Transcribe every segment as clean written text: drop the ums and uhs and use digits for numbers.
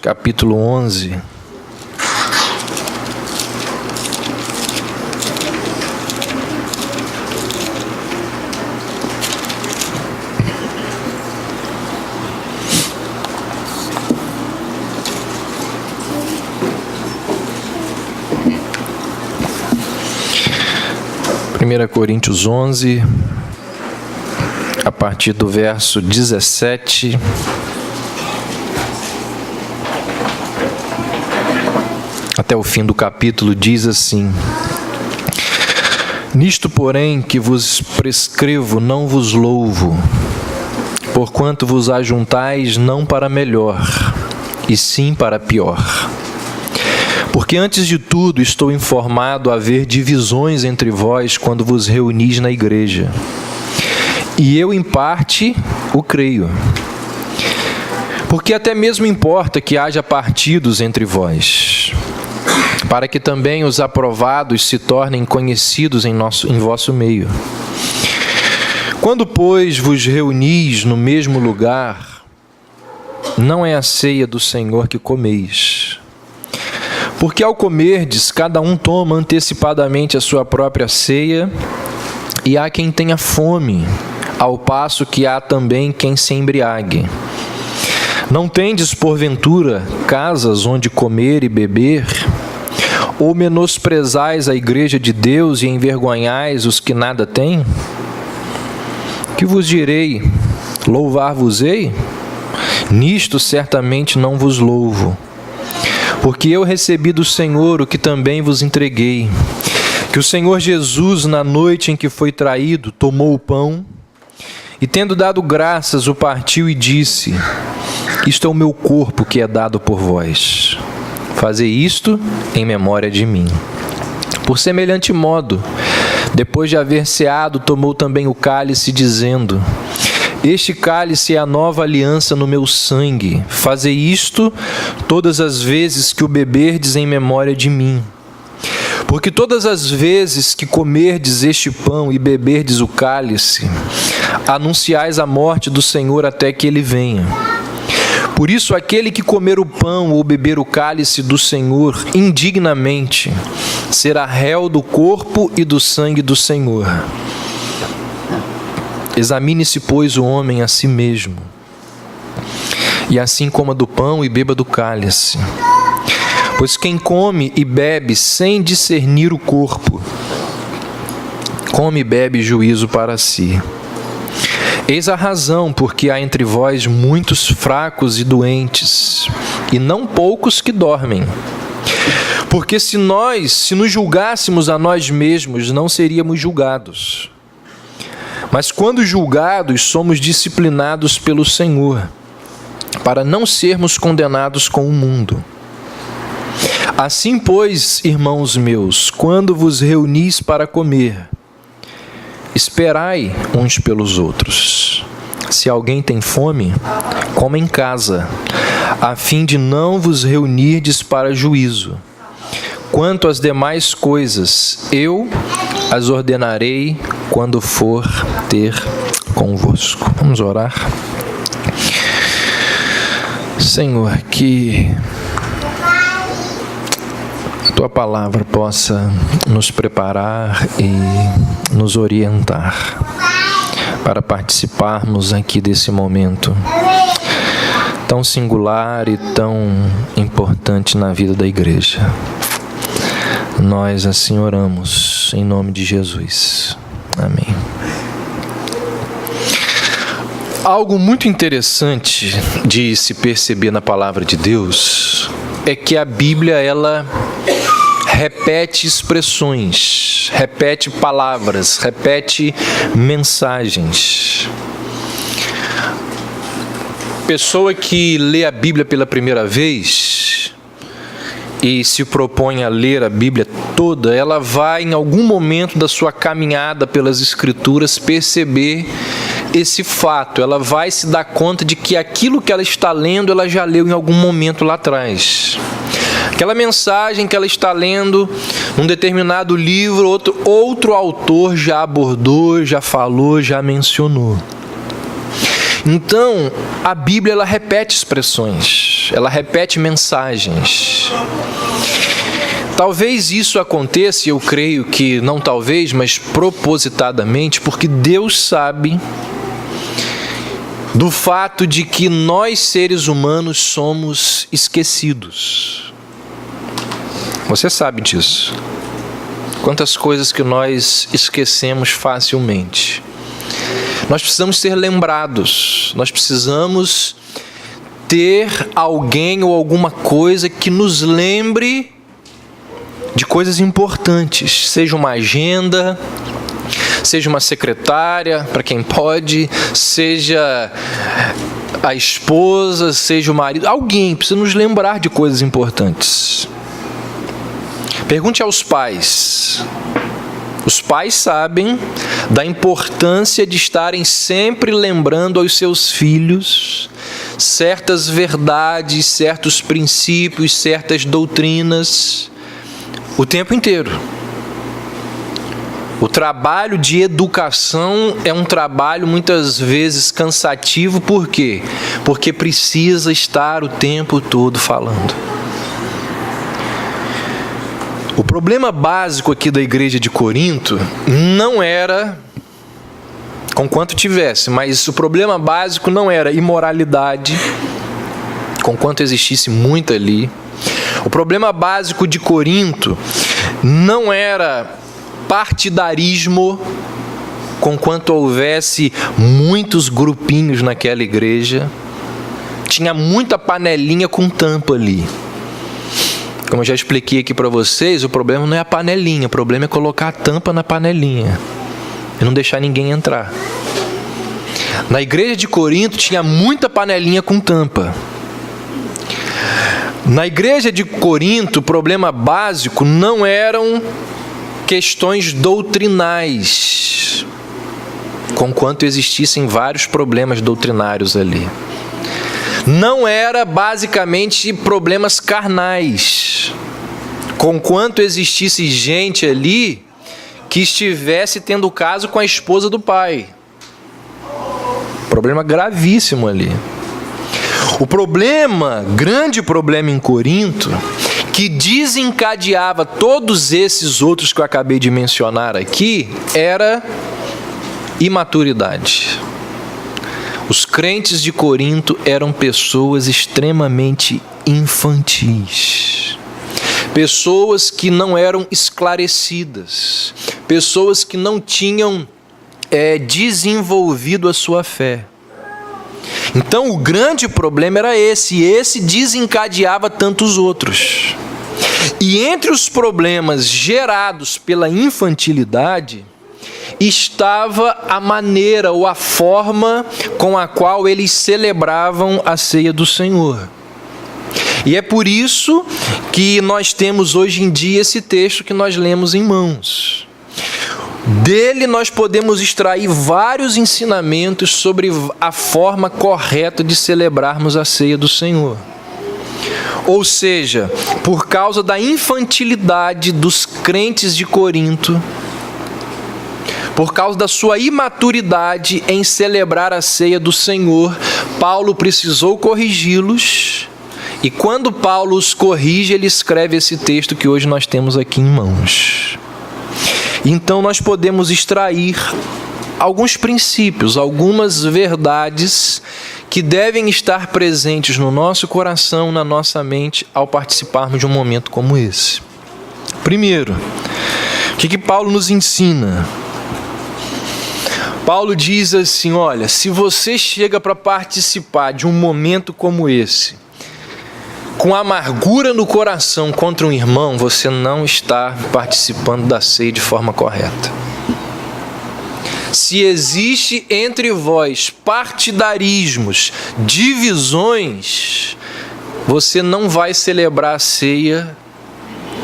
capítulo 11. Primeira Coríntios 11, a partir do verso 17 até o fim do capítulo, diz assim: Nisto, porém, que vos prescrevo, não vos louvo, porquanto vos ajuntais não para melhor, e sim para pior. Porque antes de tudo estou informado a haver divisões entre vós quando vos reunis na igreja. E eu, em parte, o creio. Porque até mesmo importa que haja partidos entre vós, para que também os aprovados se tornem conhecidos em vosso meio. Quando, pois, vos reunis no mesmo lugar, não é a ceia do Senhor que comeis. Porque ao comerdes, cada um toma antecipadamente a sua própria ceia, e há quem tenha fome, ao passo que há também quem se embriague. Não tendes, porventura, casas onde comer e beber? Ou menosprezais a igreja de Deus e envergonhais os que nada têm? Que vos direi? Louvar-vos-ei? Nisto certamente não vos louvo. Porque eu recebi do Senhor o que também vos entreguei, que o Senhor Jesus, na noite em que foi traído, tomou o pão, e tendo dado graças, o partiu e disse: Isto é o meu corpo que é dado por vós. Fazei isto em memória de mim. Por semelhante modo, depois de haver ceado, tomou também o cálice, dizendo: Este cálice é a nova aliança no meu sangue. Fazei isto todas as vezes que o beberdes em memória de mim. Porque todas as vezes que comerdes este pão e beberdes o cálice, anunciais a morte do Senhor até que ele venha. Por isso, aquele que comer o pão ou beber o cálice do Senhor indignamente, será réu do corpo e do sangue do Senhor. Examine-se, pois, o homem a si mesmo, e assim coma do pão e beba do cálice. Pois quem come e bebe sem discernir o corpo, come e bebe juízo para si. Eis a razão porque há entre vós muitos fracos e doentes, e não poucos que dormem. Porque se nos julgássemos a nós mesmos, não seríamos julgados. Mas quando julgados, somos disciplinados pelo Senhor, para não sermos condenados com o mundo. Assim, pois, irmãos meus, quando vos reunis para comer, esperai uns pelos outros. Se alguém tem fome, coma em casa, a fim de não vos reunirdes para juízo. Quanto às demais coisas, eu as ordenarei quando for ter convosco. Vamos orar. Senhor, que a Tua palavra possa nos preparar e nos orientar para participarmos aqui desse momento tão singular e tão importante na vida da igreja. Nós assim oramos, em nome de Jesus. Amém. Algo muito interessante de se perceber na palavra de Deus é que a Bíblia, ela repete expressões, repete palavras, repete mensagens. Pessoa que lê a Bíblia pela primeira vez e se propõe a ler a Bíblia toda, ela vai, em algum momento da sua caminhada pelas Escrituras, perceber esse fato. Ela vai se dar conta de que aquilo que ela está lendo, ela já leu em algum momento lá atrás. Aquela mensagem que ela está lendo num determinado livro, outro autor já abordou, já falou, já mencionou. Então, a Bíblia ela repete expressões, ela repete mensagens. Talvez isso aconteça, eu creio que não talvez, mas propositadamente, porque Deus sabe do fato de que nós, seres humanos, somos esquecidos. Você sabe disso. Quantas coisas que nós esquecemos facilmente. Nós precisamos ser lembrados, nós precisamos ter alguém ou alguma coisa que nos lembre de coisas importantes, seja uma agenda, seja uma secretária, para quem pode, seja a esposa, seja o marido, alguém precisa nos lembrar de coisas importantes. Pergunte aos pais. Os pais sabem da importância de estarem sempre lembrando aos seus filhos certas verdades, certos princípios, certas doutrinas, o tempo inteiro. O trabalho de educação é um trabalho muitas vezes cansativo, por quê? Porque precisa estar o tempo todo falando. O problema básico aqui da igreja de Corinto não era, conquanto tivesse, mas o problema básico não era imoralidade, conquanto existisse muito ali. O problema básico de Corinto não era partidarismo, conquanto houvesse muitos grupinhos naquela igreja. Tinha muita panelinha com tampa ali. Como eu já expliquei aqui para vocês, o problema não é a panelinha, o problema é colocar a tampa na panelinha e não deixar ninguém entrar. Na igreja de Corinto tinha muita panelinha com tampa. Na igreja de Corinto, o problema básico não eram questões doutrinais, conquanto existissem vários problemas doutrinários ali. Não era basicamente problemas carnais, conquanto existisse gente ali que estivesse tendo caso com a esposa do pai. Problema gravíssimo ali. O problema, grande problema em Corinto, que desencadeava todos esses outros que eu acabei de mencionar aqui, era imaturidade. Os crentes de Corinto eram pessoas extremamente infantis, pessoas que não eram esclarecidas, pessoas que não tinham desenvolvido a sua fé. Então o grande problema era esse, e esse desencadeava tantos outros. E entre os problemas gerados pela infantilidade, estava a maneira ou a forma com a qual eles celebravam a ceia do Senhor. E é por isso que nós temos hoje em dia esse texto que nós lemos em mãos. Dele nós podemos extrair vários ensinamentos sobre a forma correta de celebrarmos a ceia do Senhor. Ou seja, por causa da infantilidade dos crentes de Corinto, por causa da sua imaturidade em celebrar a ceia do Senhor, Paulo precisou corrigi-los, e quando Paulo os corrige, ele escreve esse texto que hoje nós temos aqui em mãos. Então nós podemos extrair alguns princípios, algumas verdades que devem estar presentes no nosso coração, na nossa mente, ao participarmos de um momento como esse. Primeiro, o que Paulo nos ensina? Paulo diz assim, olha, se você chega para participar de um momento como esse, com amargura no coração contra um irmão, você não está participando da ceia de forma correta. Se existe entre vós partidarismos, divisões, você não vai celebrar a ceia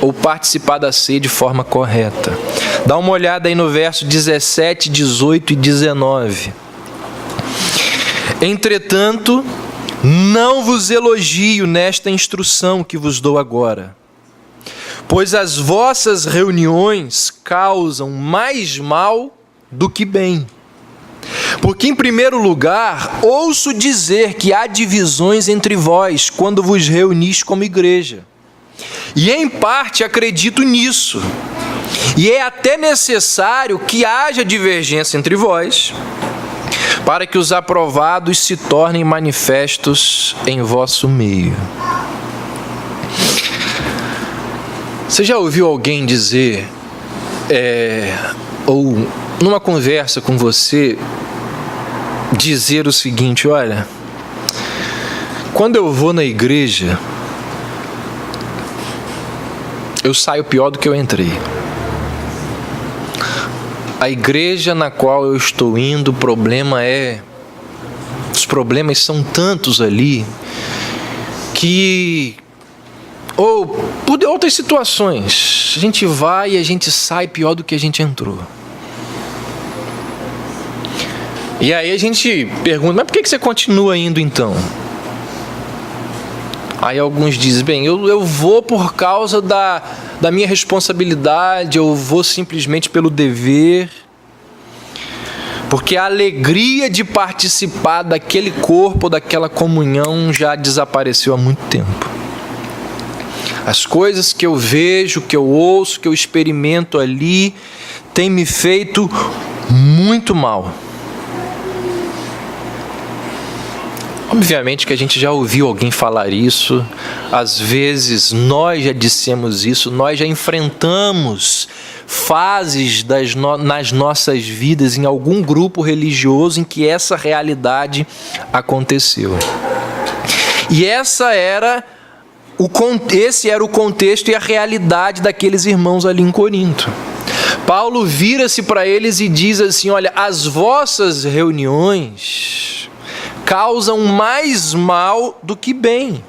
ou participar da ceia de forma correta. Dá uma olhada aí no verso 17, 18 e 19. Entretanto, não vos elogio nesta instrução que vos dou agora, pois as vossas reuniões causam mais mal do que bem. Porque, em primeiro lugar, ouço dizer que há divisões entre vós quando vos reunis como igreja. E, em parte, acredito nisso. E é até necessário que haja divergência entre vós, para que os aprovados se tornem manifestos em vosso meio. Você já ouviu alguém dizer, ou numa conversa com você, dizer o seguinte: olha, quando eu vou na igreja, eu saio pior do que eu entrei. A igreja na qual eu estou indo, os problemas são tantos ali, que, ou por outras situações, a gente vai e a gente sai pior do que a gente entrou. E aí a gente pergunta, mas por que você continua indo então? Aí alguns dizem, bem, eu vou por causa da minha responsabilidade, eu vou simplesmente pelo dever, porque a alegria de participar daquele corpo, daquela comunhão já desapareceu há muito tempo. As coisas que eu vejo, que eu ouço, que eu experimento ali, têm me feito muito mal. Obviamente que a gente já ouviu alguém falar isso, às vezes nós já dissemos isso, nós já enfrentamos fases nas nossas vidas em algum grupo religioso em que essa realidade aconteceu. E esse era o contexto e a realidade daqueles irmãos ali em Corinto. Paulo vira-se para eles e diz assim: olha, as vossas reuniões causam mais mal do que bem.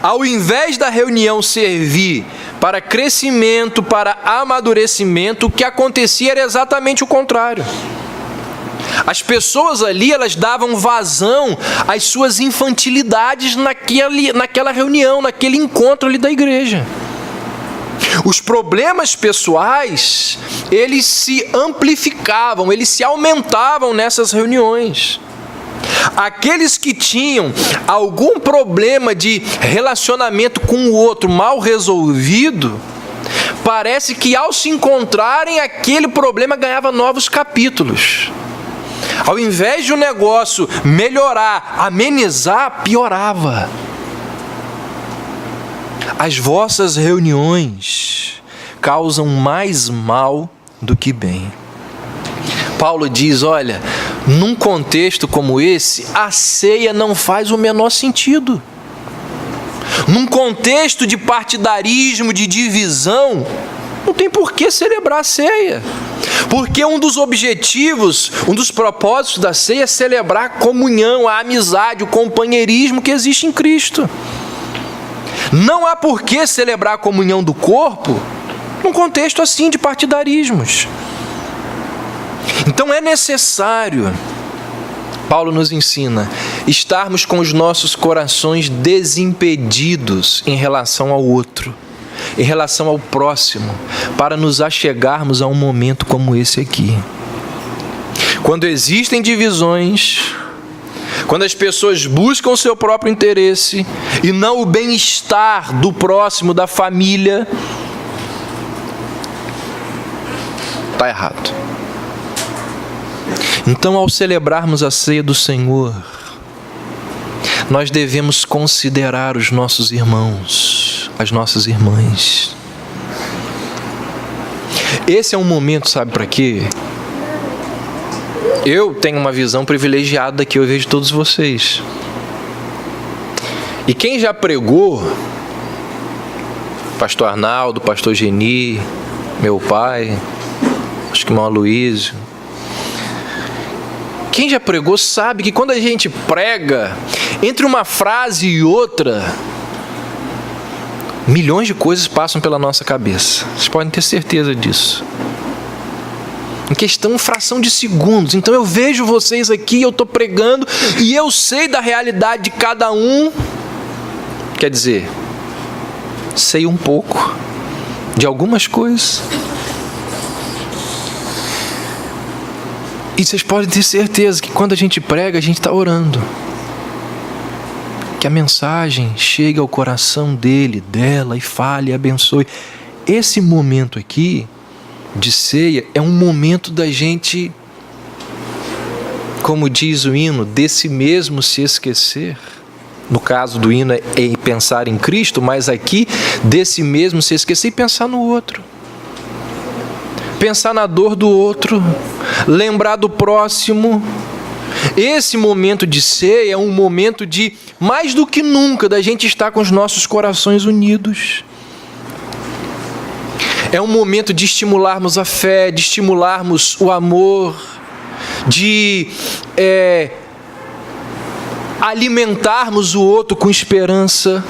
Ao invés da reunião servir para crescimento, para amadurecimento, o que acontecia era exatamente o contrário. As pessoas ali, elas davam vazão às suas infantilidades naquela reunião, naquele encontro ali da igreja. Os problemas pessoais, eles se amplificavam, eles se aumentavam nessas reuniões. Aqueles que tinham algum problema de relacionamento com o outro mal resolvido, parece que ao se encontrarem, aquele problema ganhava novos capítulos. Ao invés de o negócio melhorar, amenizar, piorava. As vossas reuniões causam mais mal do que bem. Paulo diz, olha, num contexto como esse, a ceia não faz o menor sentido. Num contexto de partidarismo, de divisão, não tem por que celebrar a ceia. Porque um dos objetivos, um dos propósitos da ceia é celebrar a comunhão, a amizade, o companheirismo que existe em Cristo. Não há por que celebrar a comunhão do corpo num contexto assim de partidarismos. Então é necessário, Paulo nos ensina, estarmos com os nossos corações desimpedidos em relação ao outro, em relação ao próximo, para nos achegarmos a um momento como esse aqui. Quando existem divisões, quando as pessoas buscam o seu próprio interesse e não o bem-estar do próximo, da família, está errado. Então, ao celebrarmos a ceia do Senhor, nós devemos considerar os nossos irmãos, as nossas irmãs. Esse é um momento, sabe para quê? Eu tenho uma visão privilegiada que eu vejo todos vocês. E quem já pregou, pastor Arnaldo, pastor Geni, meu pai, acho que o irmão Aloysio, quem já pregou sabe que quando a gente prega, entre uma frase e outra, milhões de coisas passam pela nossa cabeça. Vocês podem ter certeza disso. Em questão, fração de segundos. Então eu vejo vocês aqui, eu estou pregando e eu sei da realidade de cada um. Quer dizer, sei um pouco de algumas coisas. E vocês podem ter certeza que quando a gente prega, a gente está orando. Que a mensagem chegue ao coração dele, dela, e fale, e abençoe. Esse momento aqui, de ceia, é um momento da gente, como diz o hino, desse mesmo se esquecer. No caso do hino é pensar em Cristo, mas aqui, desse mesmo se esquecer e pensar no outro. Pensar na dor do outro, lembrar do próximo. Esse momento de ceia é um momento de, mais do que nunca, da gente estar com os nossos corações unidos. É um momento de estimularmos a fé, de estimularmos o amor, de alimentarmos o outro com esperança.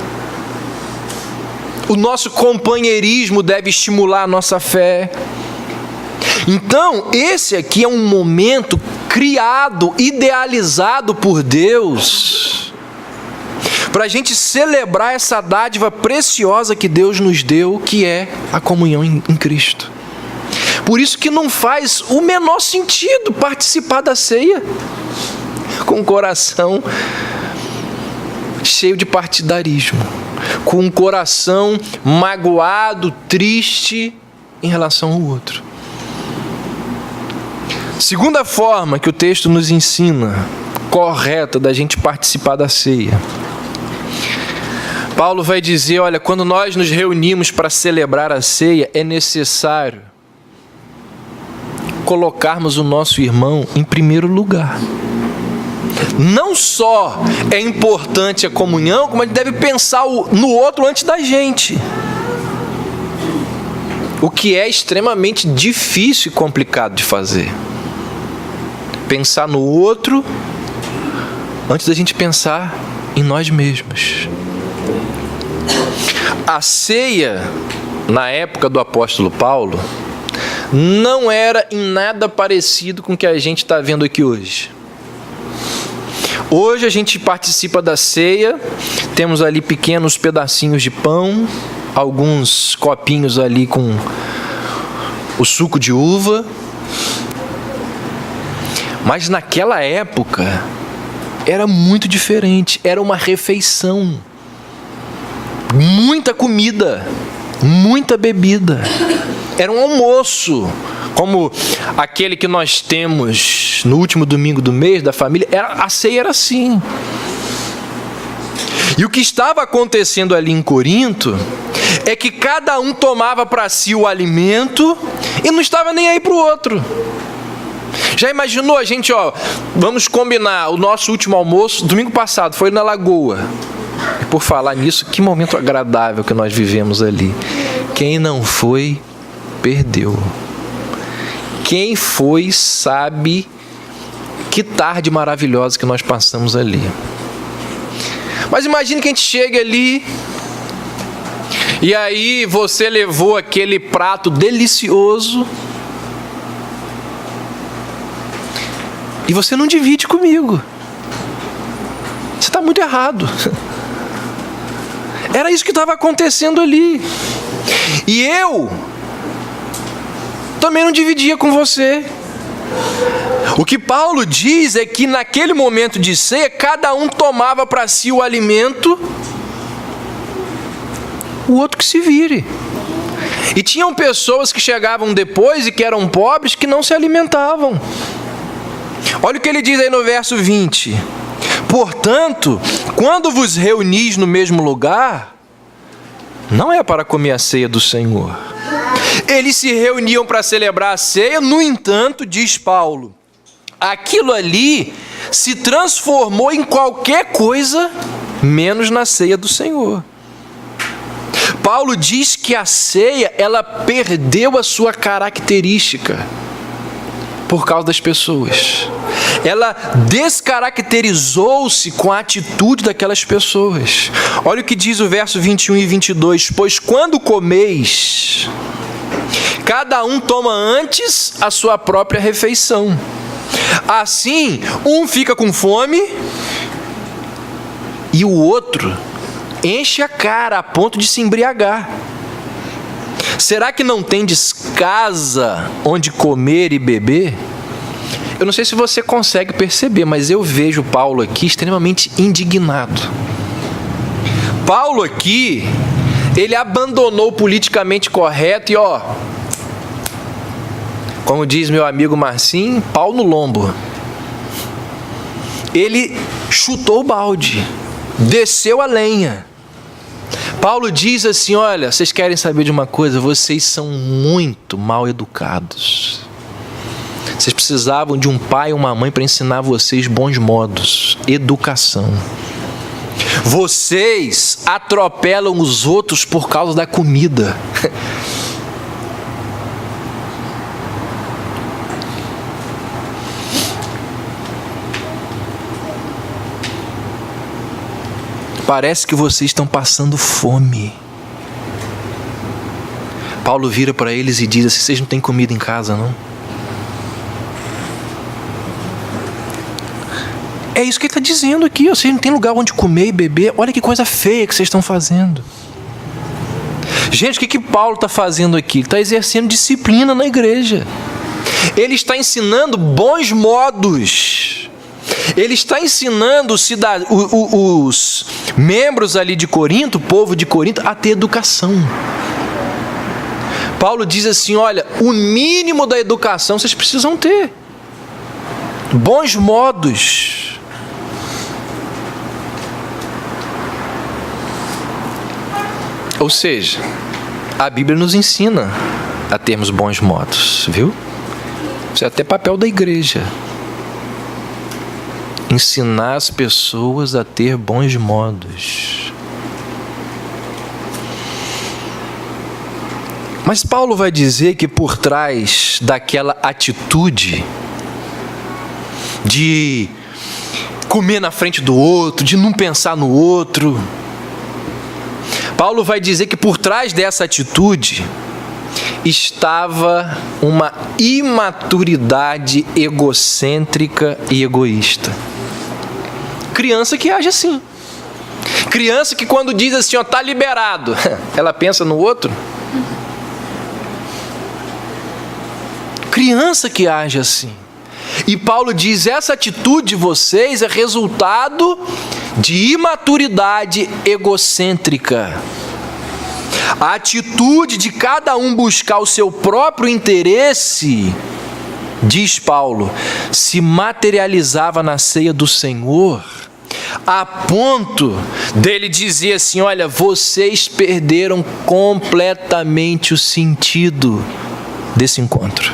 O nosso companheirismo deve estimular a nossa fé. Então, esse aqui é um momento criado, idealizado por Deus, para a gente celebrar essa dádiva preciosa que Deus nos deu, que é a comunhão em Cristo. Por isso que não faz o menor sentido participar da ceia com o coração cheio de partidarismo, com um coração magoado, triste em relação ao outro. Segunda forma que o texto nos ensina, correta, da gente participar da ceia. Paulo vai dizer, olha, quando nós nos reunimos para celebrar a ceia, é necessário colocarmos o nosso irmão em primeiro lugar. Não só é importante a comunhão, como a gente deve pensar no outro antes da gente. O que é extremamente difícil e complicado de fazer. Pensar no outro antes da gente pensar em nós mesmos. A ceia, na época do apóstolo Paulo, não era em nada parecido com o que a gente está vendo aqui hoje. Hoje a gente participa da ceia, temos ali pequenos pedacinhos de pão, alguns copinhos ali com o suco de uva. Mas naquela época era muito diferente, era uma refeição, muita comida, muita bebida, era um almoço, como aquele que nós temos no último domingo do mês da família, a ceia era assim. E o que estava acontecendo ali em Corinto é que cada um tomava para si o alimento e não estava nem aí para o outro. Já imaginou a gente, vamos combinar, o nosso último almoço, domingo passado, foi na Lagoa. E por falar nisso, que momento agradável que nós vivemos ali. Quem não foi, perdeu. Quem foi, sabe que tarde maravilhosa que nós passamos ali. Mas imagine que a gente chega ali, e aí você levou aquele prato delicioso, e você não divide comigo. Você está muito errado. Era isso que estava acontecendo ali. E eu também não dividia com você. O que Paulo diz é que naquele momento de ceia, cada um tomava para si o alimento, o outro que se vire. E tinham pessoas que chegavam depois e que eram pobres que não se alimentavam. Olha o que ele diz aí no verso 20. Portanto, quando vos reunis no mesmo lugar, não é para comer a ceia do Senhor. Eles se reuniam para celebrar a ceia, no entanto, diz Paulo, aquilo ali se transformou em qualquer coisa menos na ceia do Senhor. Paulo diz que a ceia, ela perdeu a sua característica por causa das pessoas. Ela descaracterizou-se com a atitude daquelas pessoas. Olha o que diz o verso 21 e 22. Pois quando comeis, cada um toma antes a sua própria refeição. Assim, um fica com fome e o outro enche a cara a ponto de se embriagar. Será que não tendes casa onde comer e beber? Eu não sei se você consegue perceber, mas eu vejo Paulo aqui extremamente indignado. Paulo aqui, ele abandonou o politicamente correto e como diz meu amigo Marcinho, pau no lombo. Ele chutou o balde, desceu a lenha. Paulo diz assim: olha, vocês querem saber de uma coisa? Vocês são muito mal educados. Vocês precisavam de um pai e uma mãe para ensinar vocês bons modos, educação. Vocês atropelam os outros por causa da comida. Parece que vocês estão passando fome. Paulo vira para eles e diz assim: vocês não têm comida em casa, não? É isso que ele está dizendo aqui. Vocês não têm lugar onde comer e beber. Olha que coisa feia que vocês estão fazendo. Gente, o que Paulo está fazendo aqui? Ele está exercendo disciplina na igreja. Ele está ensinando bons modos. Ele está ensinando os membros ali de Corinto, o povo de Corinto, a ter educação. Paulo diz assim: olha, o mínimo da educação vocês precisam ter. Bons modos. Ou seja, a Bíblia nos ensina a termos bons modos, viu? Isso é até papel da igreja. Ensinar as pessoas a ter bons modos. Mas Paulo vai dizer que por trás daquela atitude de comer na frente do outro, de não pensar no outro, Paulo vai dizer que por trás dessa atitude estava uma imaturidade egocêntrica e egoísta. Criança que age assim. Criança que quando diz assim, tá liberado, ela pensa no outro. Criança que age assim. E Paulo diz: essa atitude de vocês é resultado de imaturidade egocêntrica. A atitude de cada um buscar o seu próprio interesse, diz Paulo, se materializava na ceia do Senhor, a ponto dele dizer assim: olha, vocês perderam completamente o sentido desse encontro.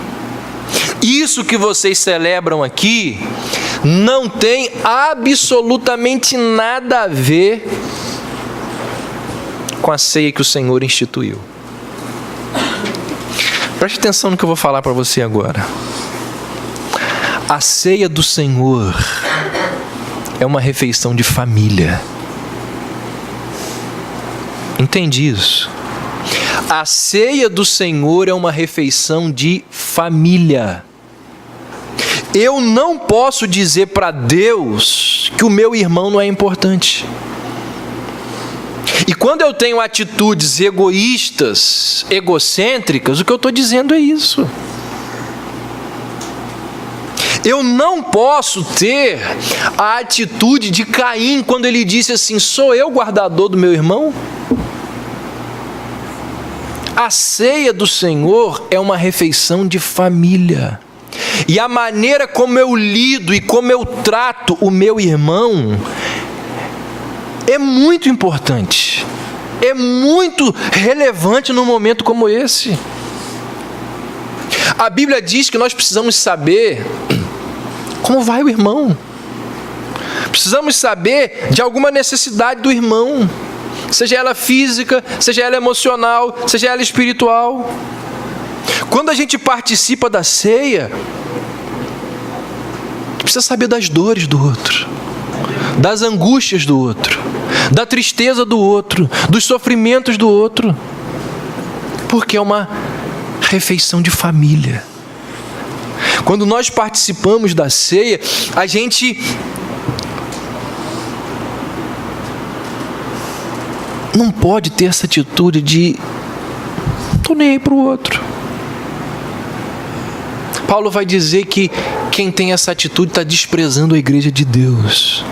Isso que vocês celebram aqui não tem absolutamente nada a ver com a ceia que o Senhor instituiu. Preste atenção no que eu vou falar para você agora. A ceia do Senhor é uma refeição de família. Entende isso? A ceia do Senhor é uma refeição de família. Eu não posso dizer para Deus que o meu irmão não é importante. E quando eu tenho atitudes egoístas, egocêntricas, o que eu estou dizendo é isso. Eu não posso ter a atitude de Caim quando ele disse assim: sou eu guardador do meu irmão? A ceia do Senhor é uma refeição de família. E a maneira como eu lido e como eu trato o meu irmão é muito importante. É muito relevante num momento como esse. A Bíblia diz que nós precisamos saber como vai o irmão. Precisamos saber de alguma necessidade do irmão. Seja ela física, seja ela emocional, seja ela espiritual. Quando a gente participa da ceia, precisa saber das dores do outro, das angústias do outro, da tristeza do outro, dos sofrimentos do outro, porque é uma refeição de família. Quando nós participamos da ceia, a gente não pode ter essa atitude de tô nem aí para o outro. Paulo vai dizer que Quem tem essa atitude está desprezando a igreja de Deus.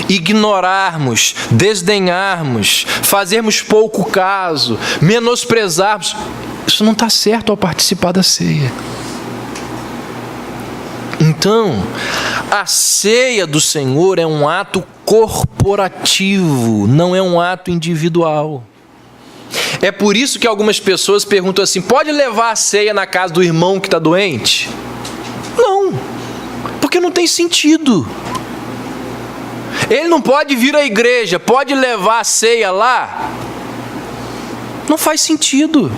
Ignorarmos, desdenharmos, fazermos pouco caso, menosprezarmos, isso não está certo ao participar da ceia. Então, a ceia do Senhor é um ato corporativo, não é um ato individual. É por isso que algumas pessoas perguntam assim: pode levar a ceia na casa do irmão que está doente? Não, porque não tem sentido. Ele não pode vir à igreja, pode levar a ceia lá? Não faz sentido,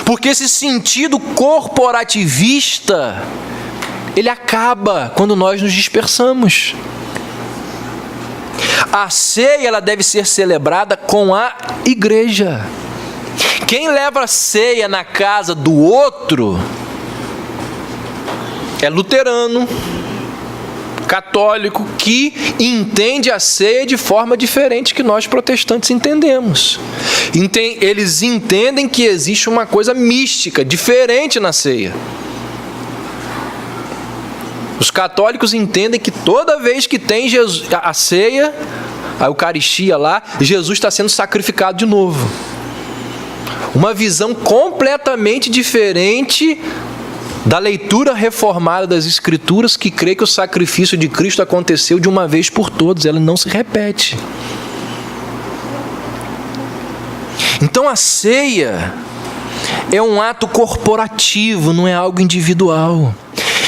porque esse sentido corporativista, ele acaba quando nós nos dispersamos. A ceia, ela deve ser celebrada com a igreja. Quem leva a ceia na casa do outro é luterano, católico, que entende a ceia de forma diferente que nós protestantes entendemos. Eles entendem que existe uma coisa mística, diferente na ceia. Os católicos entendem que toda vez que tem a ceia, a Eucaristia lá, Jesus está sendo sacrificado de novo. Uma visão completamente diferente da leitura reformada das Escrituras, que crê que o sacrifício de Cristo aconteceu de uma vez por todas, ela não se repete. Então a ceia é um ato corporativo, não é algo individual.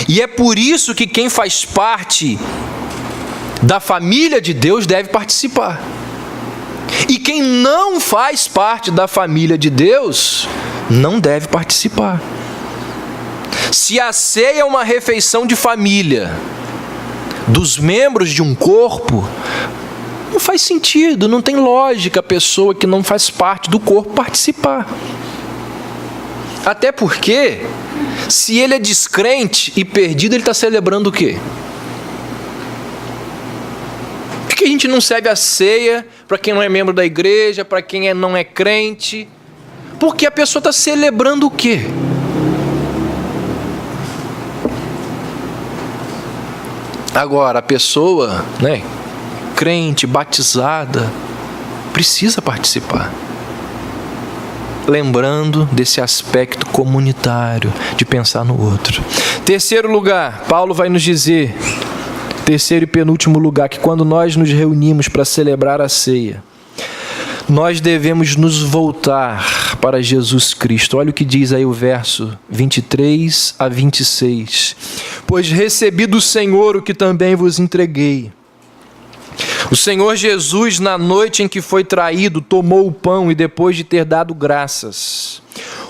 E é por isso que quem faz parte da família de Deus deve participar. E quem não faz parte da família de Deus não deve participar. Se a ceia é uma refeição de família, dos membros de um corpo, não faz sentido, não tem lógica a pessoa que não faz parte do corpo participar. Até porque, se ele é descrente e perdido, ele está celebrando o quê? Por que a gente não serve a ceia para quem não é membro da igreja, para quem não é crente? Porque a pessoa está celebrando o quê? Agora, a pessoa, crente, batizada, precisa participar. Lembrando desse aspecto comunitário, de pensar no outro. Terceiro lugar, Paulo vai nos dizer, terceiro e penúltimo lugar, que quando nós nos reunimos para celebrar a ceia, nós devemos nos voltar para Jesus Cristo. Olha o que diz aí o verso 23 a 26. Pois recebi do Senhor o que também vos entreguei. O Senhor Jesus, na noite em que foi traído, tomou o pão e, depois de ter dado graças,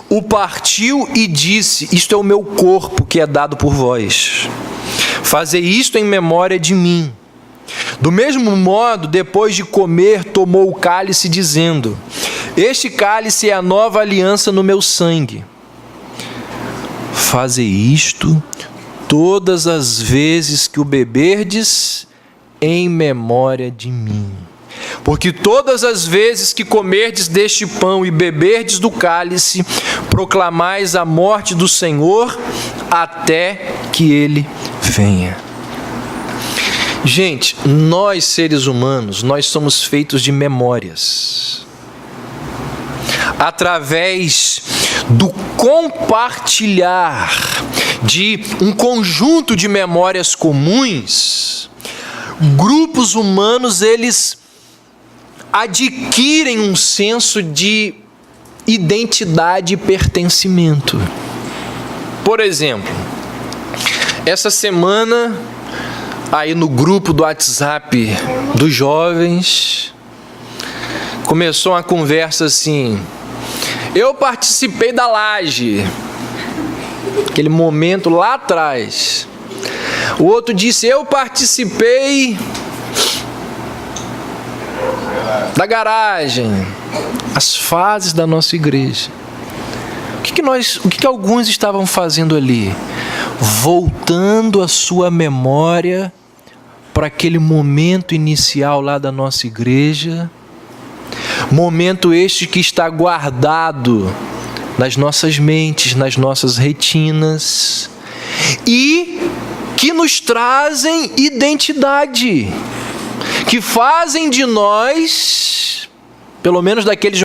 o partiu e disse: isto é o meu corpo que é dado por vós. Fazei isto em memória de mim. Do mesmo modo, depois de comer, tomou o cálice, dizendo: este cálice é a nova aliança no meu sangue. Fazei isto todas as vezes que o beberdes, em memória de mim. Porque todas as vezes que comerdes deste pão e beberdes do cálice, proclamais a morte do Senhor até que Ele venha. Gente, nós seres humanos, nós somos feitos de memórias. Através do compartilhar de um conjunto de memórias comuns, grupos humanos, eles adquirem um senso de identidade e pertencimento. Por exemplo, essa semana, aí no grupo do WhatsApp dos jovens, começou uma conversa assim: eu participei da laje, aquele momento lá atrás. O outro disse: eu participei da garagem. As fases da nossa igreja. O que alguns estavam fazendo ali? Voltando a sua memória para aquele momento inicial lá da nossa igreja. Momento este que está guardado nas nossas mentes, nas nossas retinas. e que nos trazem identidade, que fazem de nós, pelo menos daqueles